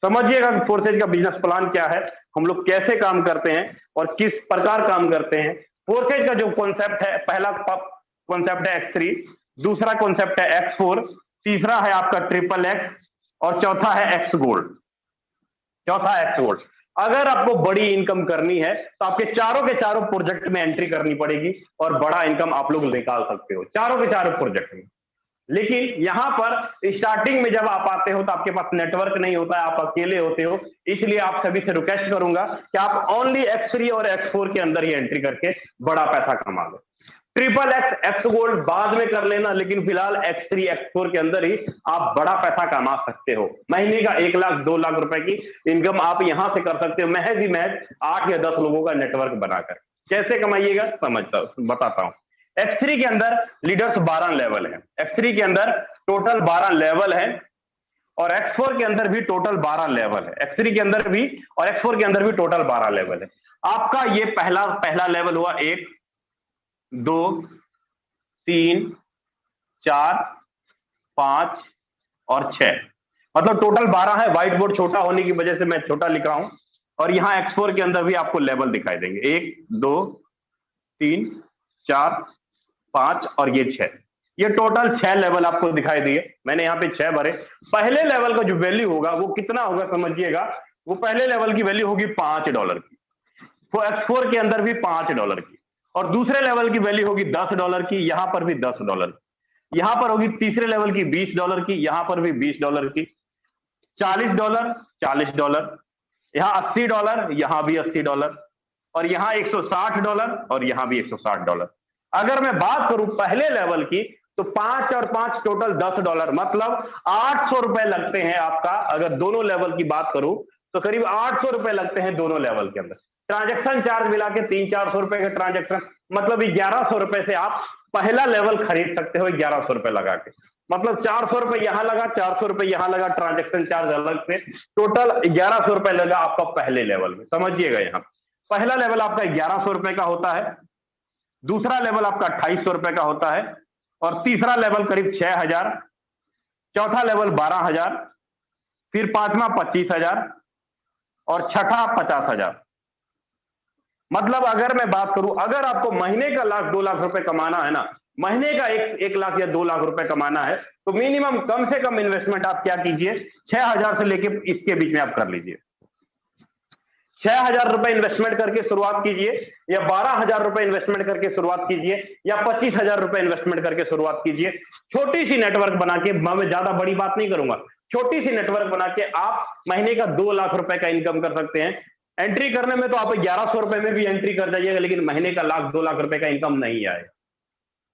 समझिएगा कि फोर्सेज का बिजनेस प्लान क्या है, हम लोग कैसे काम करते हैं और किस प्रकार काम करते हैं। फोर्सेज का जो कॉन्सेप्ट है, पहला कॉन्सेप्ट है X3, दूसरा कॉन्सेप्ट है X4, तीसरा है आपका ट्रिपल एक्स और चौथा है एक्स गोल्ड। चौथा एक्स गोल्ड। अगर आपको बड़ी इनकम करनी है तो आपके चारों के चारों प्रोजेक्ट में एंट्री करनी पड़ेगी और बड़ा इनकम आप लोग निकाल सकते हो चारों के चारों प्रोजेक्ट में। लेकिन यहां पर स्टार्टिंग में जब आप आते हो तो आपके पास नेटवर्क नहीं होता है, आप अकेले होते हो, इसलिए आप सभी से रिक्वेस्ट करूंगा कि आप ओनली X3 और X4 के अंदर ही एंट्री करके बड़ा पैसा कमा लो। ट्रिपल एक्स, एक्स गोल्ड बाद में कर लेना, लेकिन फिलहाल X3 X4 के अंदर ही आप बड़ा पैसा कमा सकते हो। महीने का 1 लाख 2 लाख रुपए की इनकम आप यहां से कर सकते हो, महज ही महज 8 या 10 लोगों का नेटवर्क बनाकर। कैसे कमाइएगा बताता हूं। X3 के अंदर लीडर्स 12 लेवल है, X3 के अंदर टोटल 12 लेवल है और X4 के अंदर भी टोटल 12 लेवल है। X3 के अंदर भी और X4 के अंदर भी टोटल 12 लेवल है। आपका ये पहला लेवल हुआ 1 2 3 4 5 और 6, मतलब टोटल 12 है। व्हाइट बोर्ड छोटा होने की वजह से मैं छोटा लिखा हूं। और यहां X4 के अंदर भी आपको लेवल दिखाई देंगे, 1 2 3 4 5 और ये 6, ये टोटल 6 लेवल आपको दिखाई दिए। मैंने यहाँ पे 6 भरे। पहले लेवल का जो वैल्यू होगा वो कितना होगा समझिएगा, वो पहले लेवल की वैल्यू होगी $5 की, वो X4 के अंदर भी $5 की, और दूसरे लेवल की वैल्यू होगी $10 की, यहां पर भी $10, यहां पर होगी तीसरे लेवल की $20 की, यहां पर भी $20 की, $40 $40, यहां $80, यहां भी $80, और यहां $160 और यहां भी $160। अगर मैं बात करूं पहले लेवल की तो 5 और 5 टोटल $10, मतलब ₹800 लगते हैं आपका। अगर दोनों लेवल की बात करूं तो करीब ₹800 लगते हैं दोनों लेवल के अंदर। ट्रांजैक्शन चार्ज मिला के 300-400 रुपए का ट्रांजैक्शन, मतलब ₹1100 से आप पहला लेवल खरीद सकते हो ₹1100 लगा के। मतलब ₹400 यहां लगा, ₹400 यहां लगा, ट्रांजैक्शन चार्ज अलग से, टोटल ₹1100 लगा आपका पहले लेवल में। समझिएगा, यहां पहला लेवल आपका ₹1100 का होता है, दूसरा लेवल आपका ₹2800 का होता है, और तीसरा लेवल करीब 6000, चौथा लेवल 12000, फिर पांचवा 25000 और छठा 50000। मतलब अगर मैं बात करूं, अगर आपको महीने का 1-2 लाख रुपए कमाना है ना, महीने का 1 लाख या 2 लाख रुपए कमाना है, तो मिनिमम कम से कम इन्वेस्टमेंट आप क्या कीजिए, 6000 से लेके इसके बीच में आप कर लीजिए। 6000 रुपए इन्वेस्टमेंट करके शुरुआत कीजिए, या 12000 रुपए इन्वेस्टमेंट करके शुरुआत कीजिए, या 25000 रुपए इन्वेस्टमेंट करके शुरुआत कीजिए। छोटी सी नेटवर्क बना के, मैं ज्यादा बड़ी बात नहीं करूंगा, छोटी सी नेटवर्क बना के आप महीने का 2 लाख रुपए का इनकम कर सकते हैं। एंट्री करने में तो आप ₹1100 में भी एंट्री कर जाइएगा, लेकिन महीने का 1-2 लाख रुपए का इनकम नहीं आएगा।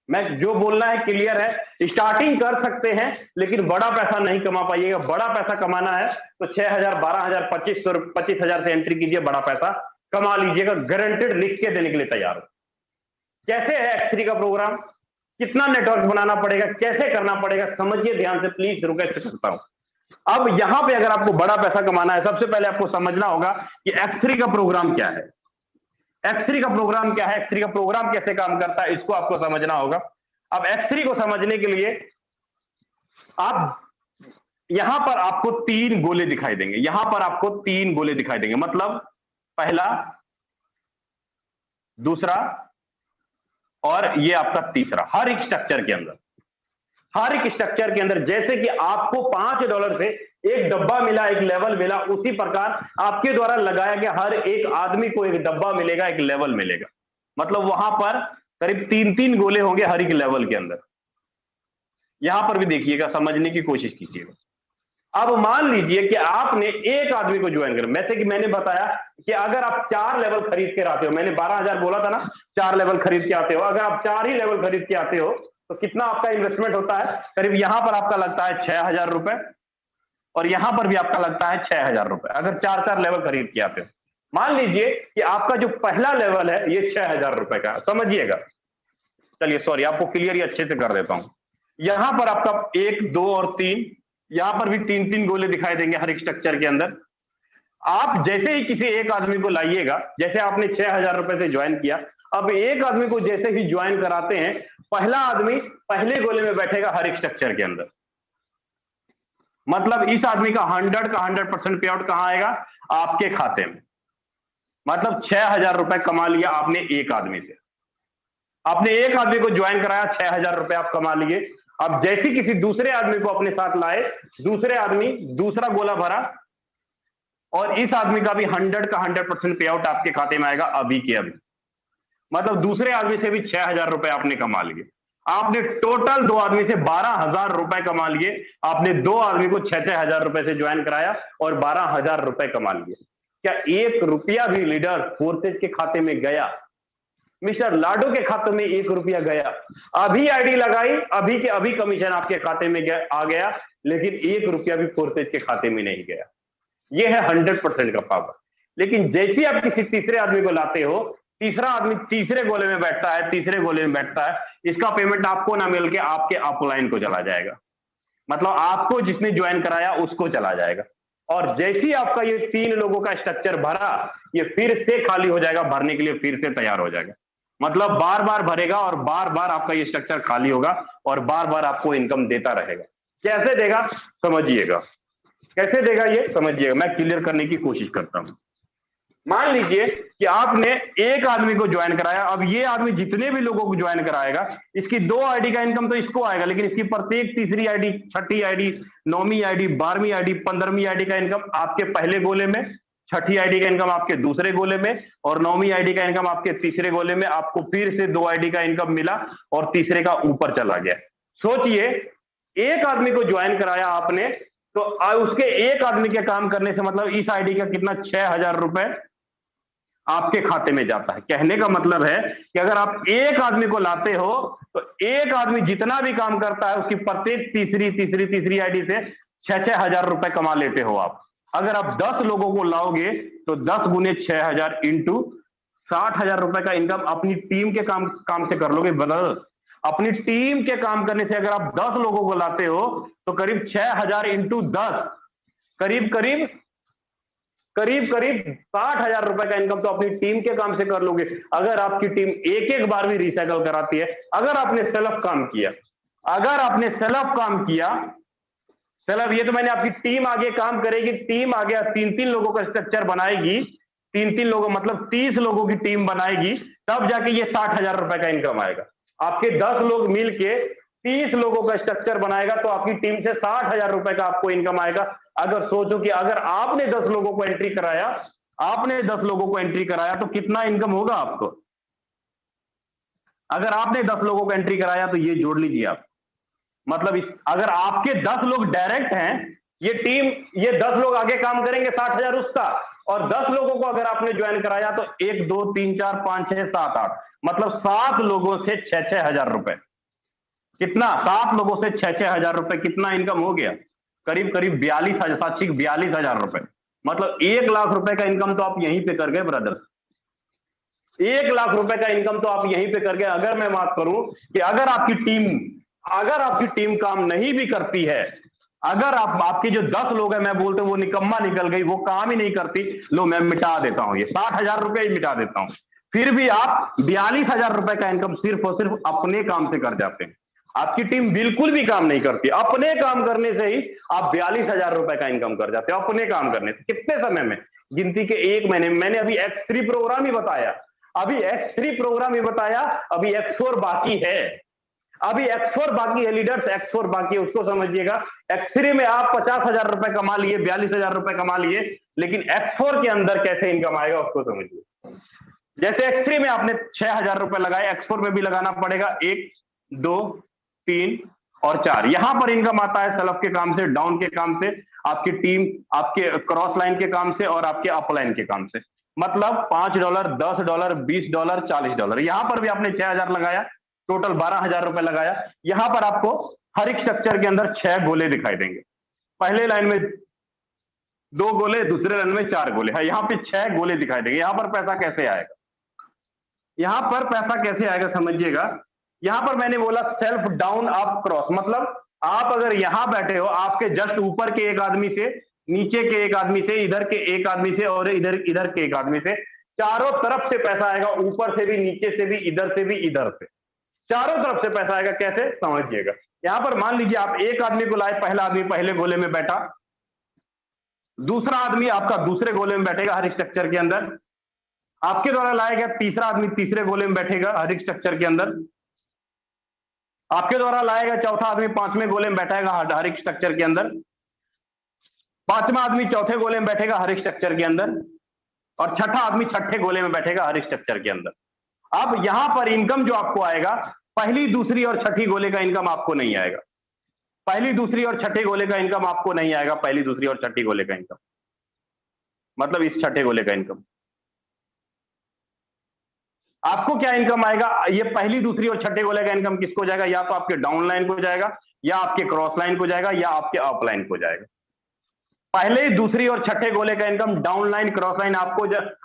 मैं जो बोलना है क्लियर है, स्टार्टिंग कर सकते हैं लेकिन बड़ा पैसा नहीं कमा पाइएगा। बड़ा पैसा कमाना है तो 6000, 12000, 25,000 से एंट्री कीजिए, बड़ा पैसा कमा लीजिएगा, गारंटेड, लिख के देने के लिए तैयार हो। कैसे है X3 का प्रोग्राम, कितना नेटवर्क बनाना पड़ेगा, कैसे करना पड़ेगा, समझिए ध्यान से प्लीज, रिक्वेस्ट करता हूं। अब यहां पे अगर आपको बड़ा पैसा कमाना है, सबसे पहले आपको समझना होगा कि X3 का प्रोग्राम क्या है। X3 का प्रोग्राम क्या है, X3 का प्रोग्राम कैसे काम करता है, इसको आपको समझना होगा। अब X3 को समझने के लिए आप, यहां पर आपको 3 गोले दिखाई देंगे, यहां पर आपको 3 गोले दिखाई देंगे, मतलब पहला, दूसरा और ये आपका तीसरा। हर एक स्ट्रक्चर के अंदर, हर एक स्ट्रक्चर के अंदर, जैसे कि आपको $5 से एक डब्बा मिला, एक लेवल मिला, उसी प्रकार आपके द्वारा लगाया गया हर एक आदमी को एक डब्बा मिलेगा, एक लेवल मिलेगा। मतलब वहां पर करीब 3-3 गोले होंगे हर एक लेवल के अंदर। यहां पर भी देखिएगा, समझने की कोशिश कीजिएगा। अब मान लीजिए कि आपने एक आदमी को ज्वाइन करा, जैसे कि मैंने बताया कि अगर आप 4 लेवल खरीद के आते हो, मैंने 12000 बोला था ना, 4 लेवल खरीद के आते हो, अगर आप 4 ही लेवल खरीद के आते हो तो कितना आपका इन्वेस्टमेंट होता है, करीब यहां पर आपका लगता है 6000 रुपए, और यहां पर भी आपका लगता है 6000 रुपए, अगर 4-4 लेवल खरीद के आते हो। मान लीजिए कि आपका जो पहला लेवल है ये 6000 रुपए का, समझिएगा। चलिए सॉरी, आपको क्लियर अच्छे से कर देता हूं। यहां पर आपका 1 2 और 3, यहां पर भी 3-3 गोले दिखाई देंगे हर एक स्ट्रक्चर के अंदर। आप जैसे ही किसी एक आदमी को लाइएगा, जैसे आपने 6000 रुपए से ज्वाइन किया, अब एक आदमी को जैसे ही ज्वाइन कराते हैं, पहला आदमी पहले गोले में बैठेगा हर एक स्ट्रक्चर के अंदर। मतलब इस आदमी का 100% पे आउट कहां आएगा? आपके खाते में। मतलब 6,000 रुपए कमा लिया आपने एक आदमी से। आपने एक आदमी को ज्वाइन कराया, 6,000 रुपए आप कमा लिए। अब जैसे किसी दूसरे आदमी को अपने साथ लाए, दूसरे आदमी दूसरा गोला भरा और इस आदमी का भी 100% पे आउट आपके खाते में आएगा अभी के अभी। मतलब दूसरे आदमी से भी 6,000 रुपए आपने कमा लिए। आपने टोटल दो आदमी से 12,000 रुपए कमा लिए। आपने दो आदमी को 6,000 रुपए से ज्वाइन कराया और 12,000 रुपए कमा लिए। क्या एक रुपया भी लीडर फोर्सेज के खाते में गया? मिस्टर लाडो के खाते में 1 रुपया गया। अभी आईडी लगाई, अभी के अभी कमीशन आपके खाते में आ गया, लेकिन 1 रुपया भी फोर्सेज के खाते में नहीं गया। ये है 100% का पावर। लेकिन जैसे आप किसी तीसरे आदमी को लाते हो, तीसरा आदमी तीसरे गोले में बैठता है, तीसरे गोले में बैठता है, इसका पेमेंट आपको ना मिल के आपके अपलाइन को चला जाएगा। मतलब आपको जिसने ज्वाइन कराया उसको चला जाएगा। और जैसे ही आपका ये 3 लोगों का स्ट्रक्चर भरा, ये फिर से खाली हो जाएगा, भरने के लिए फिर से तैयार हो जाएगा। मतलब बार बार भरेगा और बार बार आपका ये स्ट्रक्चर खाली होगा और बार बार आपको इनकम देता रहेगा। कैसे देगा समझिएगा, कैसे देगा ये समझिएगा। मैं क्लियर करने की कोशिश करता हूं। मान लीजिए कि आपने एक आदमी को ज्वाइन कराया। अब ये आदमी जितने भी लोगों को ज्वाइन कराएगा, इसकी 2 आईडी का इनकम तो इसको आएगा, लेकिन इसकी प्रत्येक तीसरी आईडी, छठी आईडी, 9वीं आईडी, 12वीं आईडी, 15वीं आईडी का इनकम आपके पहले गोले में, छठी आईडी का इनकम आपके दूसरे गोले में और 9वीं आईडी का इनकम आपके तीसरे गोले में। आपको फिर से 2 आईडी का इनकम मिला और तीसरे का ऊपर चला गया। सोचिए, एक आदमी को ज्वाइन कराया आपने, तो उसके एक आदमी के काम करने से मतलब इस आईडी का कितना? 6,000 रुपए आपके खाते में जाता है। कहने का मतलब है कि अगर आप एक आदमी को लाते हो तो एक आदमी जितना भी काम करता है उसकी प्रत्येक तीसरी आईडी से 6,000 रुपए कमा लेते हो आप। अगर आप 10 लोगों को लाओगे तो 10 गुने 6,000 इंटू 60,000 रुपए का इनकम अपनी टीम के काम से कर लोगे। बदल अपनी टीम के काम करने से अगर आप 10 लोगों को लाते हो तो करीब 6,000 इंटू 10 करीब 60,000 रुपए का इनकम तो अपनी टीम के काम से कर लोगे। अगर आपकी टीम एक बार भी रिसाइकल कराती है, अगर आपने सेल्फ काम किया, सेल्फ, ये तो मैंने आपकी टीम आगे काम करेगी, टीम आगे 3-3 लोगों का स्ट्रक्चर बनाएगी, 3-3 लोगों मतलब 30 लोगों की टीम बनाएगी, तब जाके ये 60,000 रुपए का इनकम आएगा। आपके 10 लोग मिलके 30 लोगों का स्ट्रक्चर बनाएगा तो आपकी टीम से 60,000 रुपए का आपको इनकम आएगा। अगर सोचो कि अगर आपने 10 लोगों को एंट्री कराया तो कितना इनकम होगा आपको? अगर आपने 10 लोगों को एंट्री कराया तो ये जोड़ लीजिए आप। मतलब अगर आपके 10 लोग डायरेक्ट हैं, ये टीम, ये 10 लोग आगे काम करेंगे 60,000 उसका, और 10 लोगों को अगर आपने ज्वाइन कराया तो 1 2 3 4 5 6 7 8 मतलब 7 लोगों से 6,000 रुपए। कितना? 7 लोगों से 6,000 रुपए कितना इनकम हो गया? करीब 42,000 रुपए। मतलब 1 लाख रुपए का इनकम तो आप यहीं पे कर गए ब्रदर्स। 1 लाख रुपए का इनकम तो आप यहीं पे कर गए। अगर मैं बात करूं कि अगर आपकी टीम काम नहीं भी करती है, अगर आपके जो 10 लोग हैं, मैं बोलते वो निकम्मा निकल गई, वो काम ही नहीं करती, लो मैं मिटा देता हूं, ये 60,000 रुपए ही मिटा देता हूं, फिर भी आप 42,000 रुपए का इनकम सिर्फ और सिर्फ अपने काम से कर जाते हैं। आपकी टीम बिल्कुल भी काम नहीं करती, अपने काम करने से ही आप 42,000 रुपए का इनकम कर जाते हो। अपने काम करने से कितने समय में? गिनती के 1 महीने में। मैंने अभी X3 प्रोग्राम ही बताया, अभी X4 बाकी है, लीडर्स, X4 बाकी है, उसको समझिएगा। X3 में आप 50,000 रुपए कमा लिए, 42,000 रुपए कमा लिए, लेकिन X4 के अंदर कैसे इनकम आएगा उसको समझिए। जैसे X3 में आपने 6,000 रुपए लगाए, X4 में भी लगाना पड़ेगा 1 2 3 और 4। यहां पर इनकम आता है सेल्फ के काम से, डाउन के काम से, आपकी टीम, आपके क्रॉस लाइन के काम से और आपके अप लाइन के काम से। मतलब $5, $10, $20, $40। यहां पर भी आपने 6,000 लगाया, टोटल 12,000 रुपए लगाया। यहां पर आपको हर एक स्ट्रक्चर के अंदर 6 गोले दिखाई देंगे। पहले लाइन में 2 गोले, दूसरे लाइन में 4 गोले है, यहाँ पे 6 गोले दिखाई देंगे। यहां पर पैसा कैसे आएगा? समझिएगा। यहां पर मैंने बोला सेल्फ, डाउन, अप, क्रॉस। मतलब आप अगर यहां बैठे हो, आपके जस्ट ऊपर के एक आदमी से, नीचे के एक आदमी से, इधर के एक आदमी से और इधर के एक आदमी से, चारों तरफ से पैसा आएगा, ऊपर से भी, नीचे से भी, इधर से भी, इधर से, चारों तरफ से पैसा आएगा। कैसे? समझिएगा। यहां पर मान लीजिए आप एक आदमी को लाए, पहला आदमी पहले गोले में बैठा, दूसरा आदमी आपका दूसरे गोले में बैठेगा हर स्ट्रक्चर के अंदर, आपके द्वारा लाया गया तीसरा आदमी तीसरे गोले में बैठेगा हर स्ट्रक्चर के अंदर, आपके द्वारा लाया गया चौथा आदमी पांचवें गोले में बैठेगा हर एक स्ट्रक्चर के अंदर, पांचवा आदमी चौथे गोले में बैठेगा हर एक स्ट्रक्चर के अंदर, और छठा आदमी छठे गोले में बैठेगा हर स्ट्रक्चर के अंदर। अब यहां पर इनकम जो आपको आएगा, पहली दूसरी और छठी गोले का इनकम आपको नहीं आएगा, पहली दूसरी और छठे गोले का इनकम आपको नहीं आएगा, पहली दूसरी और छठी गोले का इनकम मतलब इस छठे गोले का इनकम। आपको क्या इनकम आएगा, ये पहली दूसरी और छठे गोले का इनकम किसको जाएगा, या तो आपके डाउन लाइन को जाएगा, या आपके क्रॉस लाइन को जाएगा, या आपके अप लाइन को जाएगा। पहले दूसरी और छठे गोले का income down line cross line आपको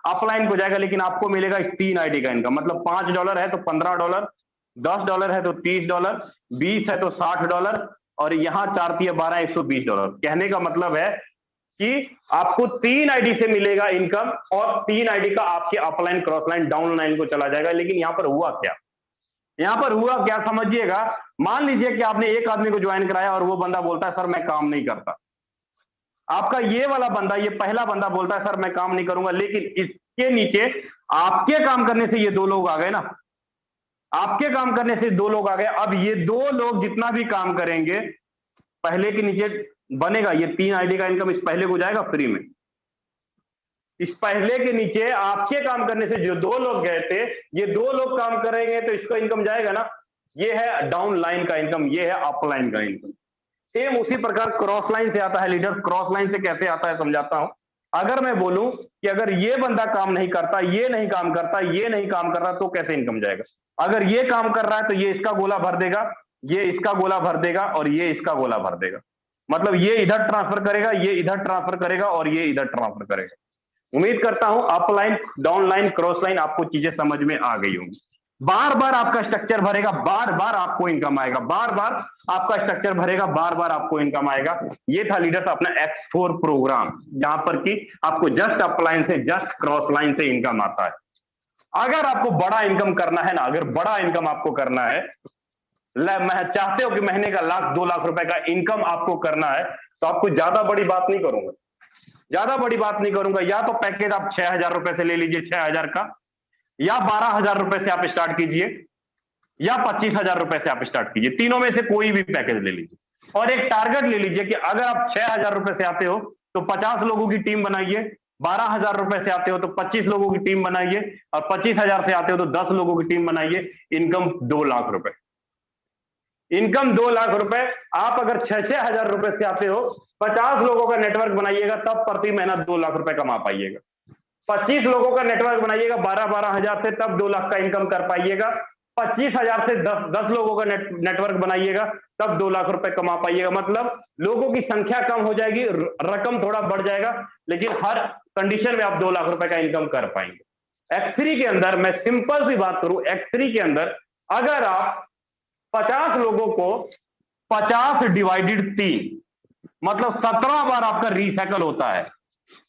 अप लाइन को जाएगा, लेकिन आपको मिलेगा इस 3 आईडी का इनकम। मतलब $5 है तो $15, $10 है तो $30, 20 है तो $60, और यहां 4 × 12 $120। कहने का मतलब है कि आपको 3 आईडी से मिलेगा इनकम, और 3 आईडी का आपके upline cross line down line को चला जाएगा। लेकिन यहां पर हुआ क्या, यहां पर हुआ क्या समझिएगा। मान लीजिए कि आपने एक आदमी को ज्वाइन कराया और वो बंदा बोलता है सर मैं काम नहीं करता। आपका ये वाला बंदा, ये पहला बंदा बोलता है सर मैं काम नहीं करूंगा, लेकिन इसके नीचे आपके काम करने से ये 2 लोग आ गए ना, आपके काम करने से 2 लोग आ गए। अब ये 2 लोग जितना भी काम करेंगे, पहले के नीचे बनेगा ये 3 आईडी का इनकम, इस पहले को जाएगा फ्री में। इस पहले के नीचे आपके काम करने से जो 2 लोग गए थे, ये 2 लोग काम करेंगे तो इसको इनकम जाएगा ना। ये है डाउन लाइन का इनकम, ये है अप लाइन का इनकम। सेम उसी प्रकार क्रॉस लाइन से आता है लीडर। क्रॉस लाइन से कैसे आता है समझाता हूं। अगर मैं बोलूं कि अगर ये बंदा काम नहीं करता, ये नहीं काम करता, ये नहीं काम कर रहा, तो कैसे इनकम जाएगा। अगर ये काम कर रहा है तो ये इसका गोला भर देगा, ये इसका गोला भर देगा, और ये इसका गोला भर देगा। मतलब ये इधर ट्रांसफर करेगा, ये इधर ट्रांसफर करेगा, और ये इधर ट्रांसफर करेगा। उम्मीद करता हूं up line down line cross line आपको चीजें समझ में आ गई होंगी। बार बार आपका स्ट्रक्चर भरेगा, बार बार आपको इनकम आएगा, बार बार आपका स्ट्रक्चर भरेगा, बार बार आपको इनकम आएगा। ये था लीडर्स अपना X4 प्रोग्राम, जहां पर कि आपको जस्ट अप लाइन से जस्ट क्रॉस लाइन से इनकम आता है। अगर आपको बड़ा इनकम करना है ना, अगर बड़ा इनकम आपको करना है, मैं चाहते हो कि महीने का 1-2 लाख रुपए का इनकम आपको करना है, तो आपको ज्यादा बड़ी बात नहीं करूंगा, ज्यादा बड़ी बात नहीं करूंगा। या तो पैकेज आप 6,000 रुपए से ले लीजिए, 6,000 का, या 12,000 रुपए से आप स्टार्ट कीजिए, या 25,000 रुपए से आप स्टार्ट कीजिए। तीनों में से कोई भी पैकेज ले लीजिए, और एक टारगेट ले लीजिए कि अगर आप 6,000 रुपए से आते हो तो 50 लोगों की टीम बनाइए, 12,000 रुपए से आते हो तो 25 लोगों की टीम बनाइए, और 25,000 से आते हो तो 10 लोगों की टीम बनाइए। इनकम 2 लाख रुपए, इनकम 2 लाख रुपए। आप अगर 6-6 हजार रुपए से आते हो, 50 लोगों का नेटवर्क बनाइएगा, तब प्रति महीना 2 लाख रुपए कमा पाइएगा। 25 लोगों का नेटवर्क बनाइएगा 12-12 हजार से, तब 2 लाख का इनकम कर पाइएगा। 25,000 से 10 लोगों का नेटवर्क बनाइएगा, तब 2 लाख रुपए कमा पाइएगा। मतलब लोगों की संख्या कम हो जाएगी, रकम थोड़ा बढ़ जाएगा, लेकिन हर कंडीशन में आप 2 लाख रुपए का इनकम कर पाएंगे। X3 के अंदर मैं सिंपल सी बात करूं, X3 के अंदर अगर आप 50 लोगों को 50 डिवाइडेड 3, मतलब 17 बार आपका रिसाइकल होता है,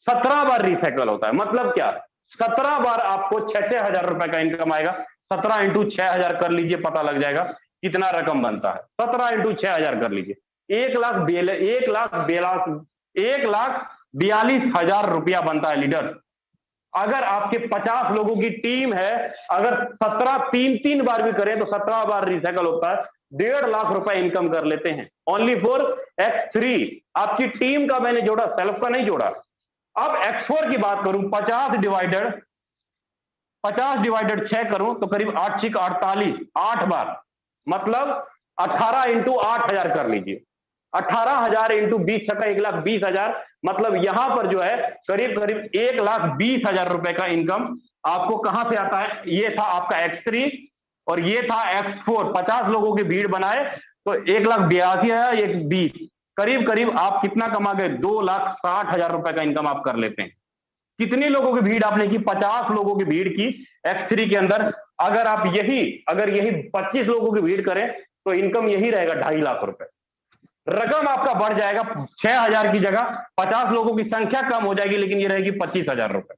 17 बार रिसाइकल होता है। मतलब क्या, 17 बार आपको 6-6 हजार रुपए का इनकम आएगा। 17 × 6,000 कर लीजिए, पता लग जाएगा कितना रकम बनता है। 17 × 6,000 कर लीजिए, 1,42,000 रुपया बनता है लीडर। अगर आपके 50 लोगों की टीम है, अगर 17 3 बार भी करें तो 17 बार रिसाइकल होता है, 1.5 लाख रुपए इनकम कर लेते हैं। Only for X3। आपकी टीम का मैंने जोड़ा, सेल्फ का नहीं जोड़ा। अब X4 की बात करूं, 50 डिवाइडेड 6 करूं तो करीब 8 × 48, 8 बार, मतलब 18 × 8,000 कर लीजिए। 18,000 × 20 × 1,20,000, मतलब यहां पर जो है करीब 1,20,000 रुपए का इनकम आपको कहां से आता है। ये था आपका X3 और ये था X4। 50 लोगों की भीड़ बनाए तो 1,82,000, 1,20, करीब आप कितना कमा गए, 2,60,000 रुपए का इनकम आप कर लेते हैं। कितनी लोगों की भीड़ आपने की, 50 लोगों की भीड़ की X3 के अंदर। अगर यही 25 लोगों की भीड़ करें तो इनकम यही रहेगा 2.5 लाख रुपए। रकम आपका बढ़ जाएगा, 6,000 की जगह 50 लोगों की संख्या कम हो जाएगी, लेकिन ये रहेगी 25,000 रुपए,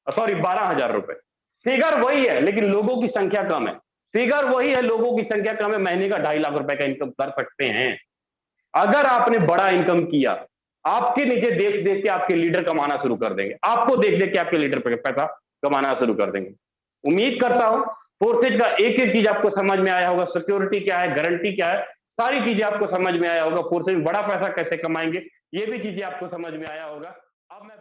सॉरी 12,000 रुपए। फिगर वही है, लेकिन लोगों की संख्या कम है। फिगर वही है, लोगों की संख्या कम है, महीने का 2.5 लाख रुपए का इनकम कर सकते हैं। अगर आपने बड़ा इनकम किया, आपके नीचे देख देख के आपके लीडर कमाना शुरू कर देंगे, आपको देख देख के आपके लीडर पैसा कमाना शुरू कर देंगे। उम्मीद करता हूं फोर्सेज का एक एक चीज आपको समझ में आया होगा, सिक्योरिटी क्या है, गारंटी क्या है, सारी चीजें आपको समझ में आया होगा। फोर्सेज में बड़ा पैसा कैसे कमाएंगे, ये भी चीजें आपको समझ में आया होगा। अब मैं